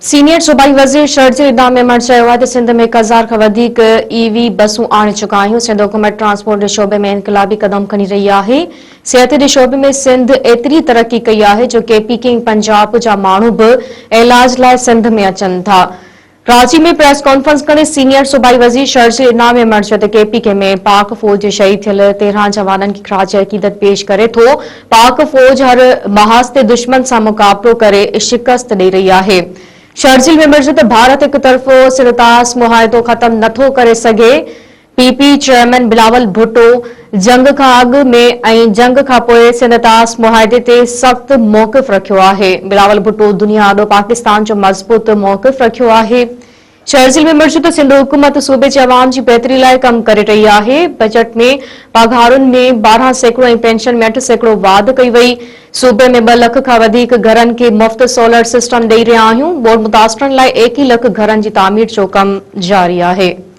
Senior सूबाई वज़ीर शर्जील इनाम मेमण चयो आहे त सिंध में 1000 खां वधीक ईवी बसूं आणे चुका आहियूं। सिंध हुकूमत ट्रांसपोर्ट जे शोबे में इनक़लाबी क़दम खणी रही आहे। सिहत जे शोबे में सिंध एतिरी तरक़ी कई आहे जो केपी किंग पंजाब जा माण्हू बि इलाज लाइ सिंध में अचनि था। कराची में प्रेस कॉन्फ्रेंस करे सीनियर सूबाई वज़ीर शर्जील इनाम मेमण चयो त केपीके में पाक फौज जे शहीद थियल 13 जवाननि खे ख़राज अक़ीदत पेश करे थो। पाक फौज हर महाज़ ते दुश्मन सां मुक़ाबलो करे शिकस्त ॾेई रही आहे। शर्जील मेमण चयो त भारत हिक तरफ़ो सिरतास मुआहिदो ख़त्म नथो करे सघे। पीपी चेयरमैन बिलावल भुट्टो जंग खां अॻु में ऐं जंग खां पोइ सिंधतास मुआहिदे ते सख़्त मौक़िफ़ रखियो आहे। बिलावल भुट्टो दुनिया आॾो पाकिस्तान जो मज़बूत मौक़िफ़ रखियो आहे। शर्जील मेमण चयो त सिंध हुकूमत सूबे जे अवाम जी बहितरी लाइ कम करे रही आहे। बजट में पघारुनि में 12% ऐं पेंशन में 8% वाध कई वई। सूबे में 2 लख खां वधीक घरनि खे मुफ़्त सोलर सिस्टम ॾेई रहिया आहियूं। बोर्ड मुतासिरनि लाइ 1 लख घरनि जी तामीर जो कम जारी आहे।